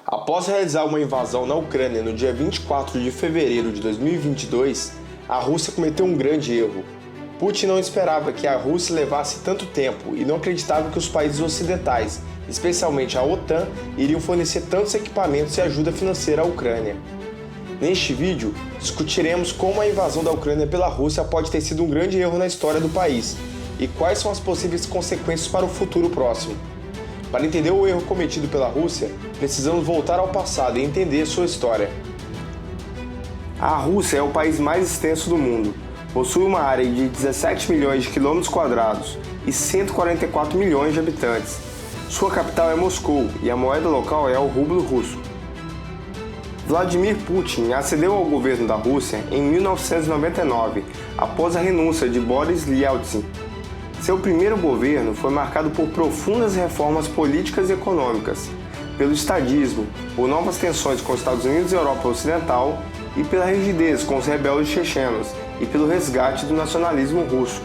Após realizar uma invasão na Ucrânia no dia 24 de fevereiro de 2022, a Rússia cometeu um grande erro. Putin não esperava que a Rússia levasse tanto tempo e não acreditava que os países ocidentais, especialmente a OTAN, iriam fornecer tantos equipamentos e ajuda financeira à Ucrânia. Neste vídeo, discutiremos como a invasão da Ucrânia pela Rússia pode ter sido um grande erro na história do país e quais são as possíveis consequências para o futuro próximo. Para entender o erro cometido pela Rússia, precisamos voltar ao passado e entender sua história. A Rússia é o país mais extenso do mundo. Possui uma área de 17 milhões de quilômetros quadrados e 144 milhões de habitantes. Sua capital é Moscou e a moeda local é o rublo russo. Vladimir Putin ascendeu ao governo da Rússia em 1999, após a renúncia de Boris Yeltsin. Seu primeiro governo foi marcado por profundas reformas políticas e econômicas, pelo estadismo, por novas tensões com os Estados Unidos e a Europa Ocidental e pela rigidez com os rebeldes chechenos e pelo resgate do nacionalismo russo.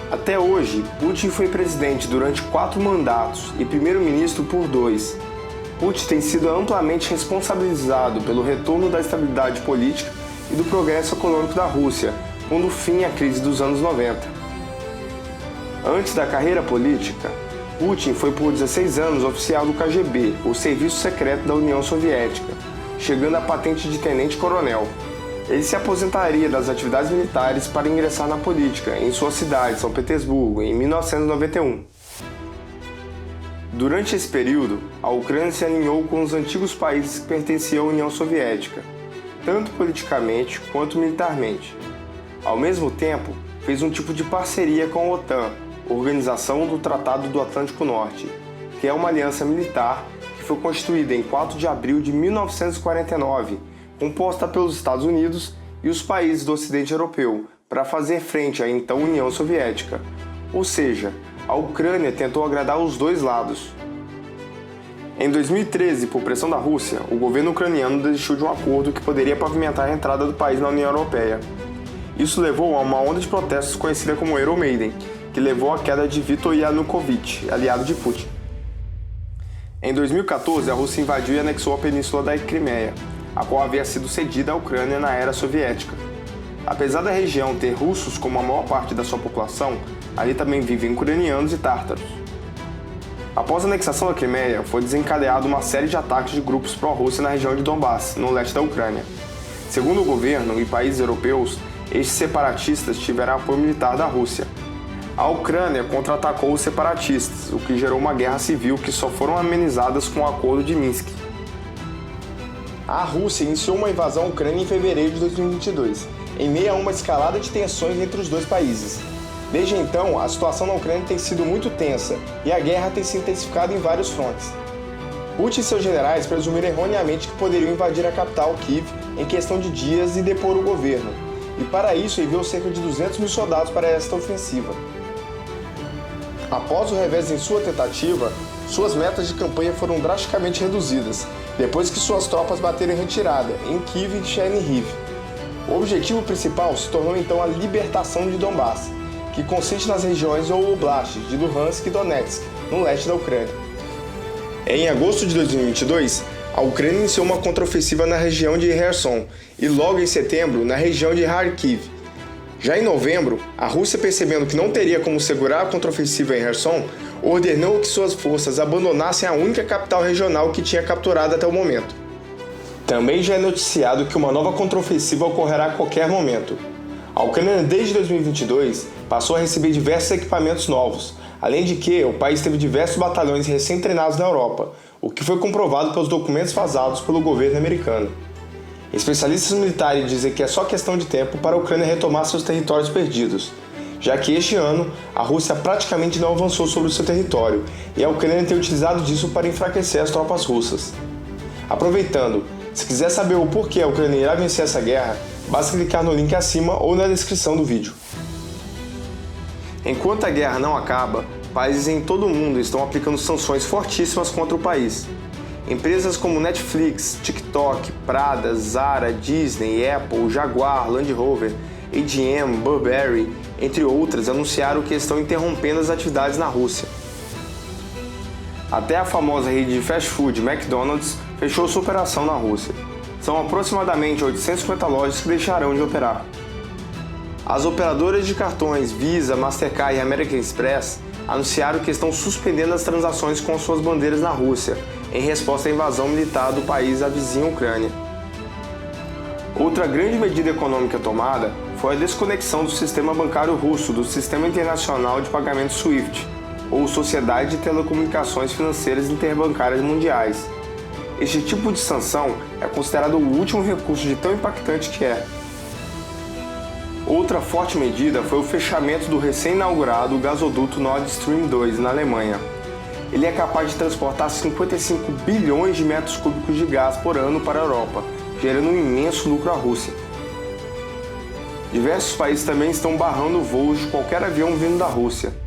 Até hoje, Putin foi presidente durante 4 mandatos e primeiro-ministro por 2. Putin tem sido amplamente responsabilizado pelo retorno da estabilidade política e do progresso econômico da Rússia, pondo fim à crise dos anos 90. Antes da carreira política, Putin foi por 16 anos oficial do KGB, o Serviço Secreto da União Soviética, chegando à patente de tenente-coronel. Ele se aposentaria das atividades militares para ingressar na política em sua cidade, São Petersburgo, em 1991. Durante esse período, a Ucrânia se alinhou com os antigos países que pertenciam à União Soviética, tanto politicamente quanto militarmente. Ao mesmo tempo, fez um tipo de parceria com a OTAN, Organização do Tratado do Atlântico Norte, que é uma aliança militar que foi constituída em 4 de abril de 1949, composta pelos Estados Unidos e os países do Ocidente Europeu, para fazer frente à então União Soviética. Ou seja, a Ucrânia tentou agradar os dois lados. Em 2013, por pressão da Rússia, o governo ucraniano desistiu de um acordo que poderia pavimentar a entrada do país na União Europeia. Isso levou a uma onda de protestos conhecida como Euromaidan, que levou à queda de Viktor Yanukovych, aliado de Putin. Em 2014, a Rússia invadiu e anexou a península da Crimeia, a qual havia sido cedida à Ucrânia na era soviética. Apesar da região ter russos como a maior parte da sua população, ali também vivem ucranianos e tártaros. Após a anexação da Crimeia, foi desencadeada uma série de ataques de grupos pró-Rússia na região de Donbass, no leste da Ucrânia. Segundo o governo e países europeus, estes separatistas tiveram apoio militar da Rússia. A Ucrânia contra-atacou os separatistas, o que gerou uma guerra civil que só foram amenizadas com o Acordo de Minsk. A Rússia iniciou uma invasão à Ucrânia em fevereiro de 2022, em meio a uma escalada de tensões entre os dois países. Desde então, a situação na Ucrânia tem sido muito tensa e a guerra tem se intensificado em vários frontes. Putin e seus generais presumiram erroneamente que poderiam invadir a capital, Kiev, em questão de dias e depor o governo, e para isso enviou cerca de 200 mil soldados para esta ofensiva. Após o revés em sua tentativa, suas metas de campanha foram drasticamente reduzidas, depois que suas tropas bateram em retirada, em Kiev e Chernihiv. O objetivo principal se tornou então a libertação de Donbass, que consiste nas regiões ou oblastes de Luhansk e Donetsk, no leste da Ucrânia. Em agosto de 2022, a Ucrânia iniciou uma contraofensiva na região de Kherson e logo em setembro na região de Kharkiv. Já em novembro, a Rússia, percebendo que não teria como segurar a contraofensiva em Kherson, ordenou que suas forças abandonassem a única capital regional que tinha capturado até o momento. Também já é noticiado que uma nova contraofensiva ocorrerá a qualquer momento. A Ucrânia, desde 2022, passou a receber diversos equipamentos novos, além de que o país teve diversos batalhões recém-treinados na Europa, o que foi comprovado pelos documentos vazados pelo governo americano. Especialistas militares dizem que é só questão de tempo para a Ucrânia retomar seus territórios perdidos, já que este ano a Rússia praticamente não avançou sobre o seu território e a Ucrânia tem utilizado disso para enfraquecer as tropas russas. Aproveitando, se quiser saber o porquê a Ucrânia irá vencer essa guerra, basta clicar no link acima ou na descrição do vídeo. Enquanto a guerra não acaba, países em todo o mundo estão aplicando sanções fortíssimas contra o país. Empresas como Netflix, TikTok, Prada, Zara, Disney, Apple, Jaguar, Land Rover, AGM, Burberry, entre outras, anunciaram que estão interrompendo as atividades na Rússia. até a famosa rede de fast food McDonald's fechou sua operação na Rússia. São aproximadamente 850 lojas que deixarão de operar. As operadoras de cartões Visa, Mastercard e American Express anunciaram que estão suspendendo as transações com suas bandeiras na Rússia, em resposta à invasão militar do país à vizinha Ucrânia. Outra grande medida econômica tomada foi a desconexão do sistema bancário russo do Sistema Internacional de Pagamento SWIFT, ou Sociedade de Telecomunicações Financeiras Interbancárias Mundiais. Este tipo de sanção é considerado o último recurso de tão impactante que é. Outra forte medida foi o fechamento do recém-inaugurado gasoduto Nord Stream 2 na Alemanha. Ele é capaz de transportar 55 bilhões de metros cúbicos de gás por ano para a Europa, gerando um imenso lucro à Rússia. Diversos países também estão barrando voos de qualquer avião vindo da Rússia.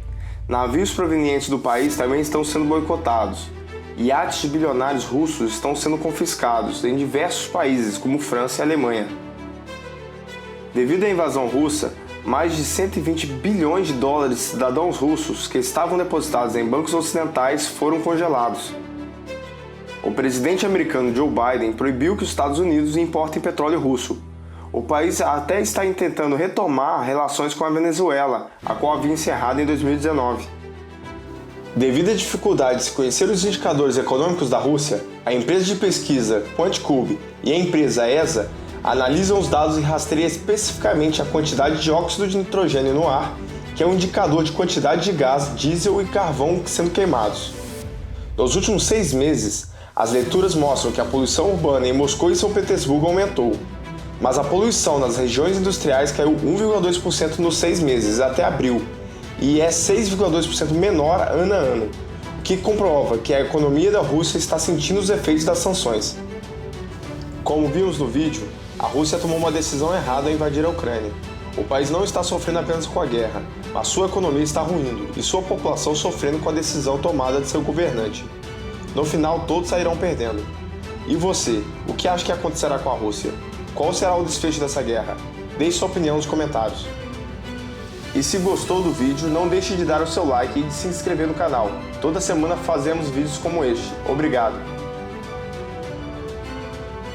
Navios provenientes do país também estão sendo boicotados. Iates de bilionários russos estão sendo confiscados em diversos países, como França e Alemanha. Devido à invasão russa, mais de 120 bilhões de dólares de cidadãos russos que estavam depositados em bancos ocidentais foram congelados. O presidente americano Joe Biden proibiu que os Estados Unidos importem petróleo russo. O país até está tentando retomar relações com a Venezuela, a qual havia encerrado em 2019. Devido à dificuldade de se conhecer os indicadores econômicos da Rússia, a empresa de pesquisa QuantCube e a empresa ESA analisam os dados e rastreiam especificamente a quantidade de óxido de nitrogênio no ar, que é um indicador de quantidade de gás, diesel e carvão sendo queimados. Nos últimos 6 meses, as leituras mostram que a poluição urbana em Moscou e São Petersburgo aumentou, mas a poluição nas regiões industriais caiu 1,2% nos 6 meses até abril e é 6,2% menor ano a ano, o que comprova que a economia da Rússia está sentindo os efeitos das sanções. Como vimos no vídeo, a Rússia tomou uma decisão errada ao invadir a Ucrânia. O país não está sofrendo apenas com a guerra, mas sua economia está ruindo e sua população sofrendo com a decisão tomada de seu governante. No final, todos sairão perdendo. E você, o que acha que acontecerá com a Rússia? Qual será o desfecho dessa guerra? Deixe sua opinião nos comentários. E se gostou do vídeo, não deixe de dar o seu like e de se inscrever no canal. Toda semana fazemos vídeos como este. Obrigado!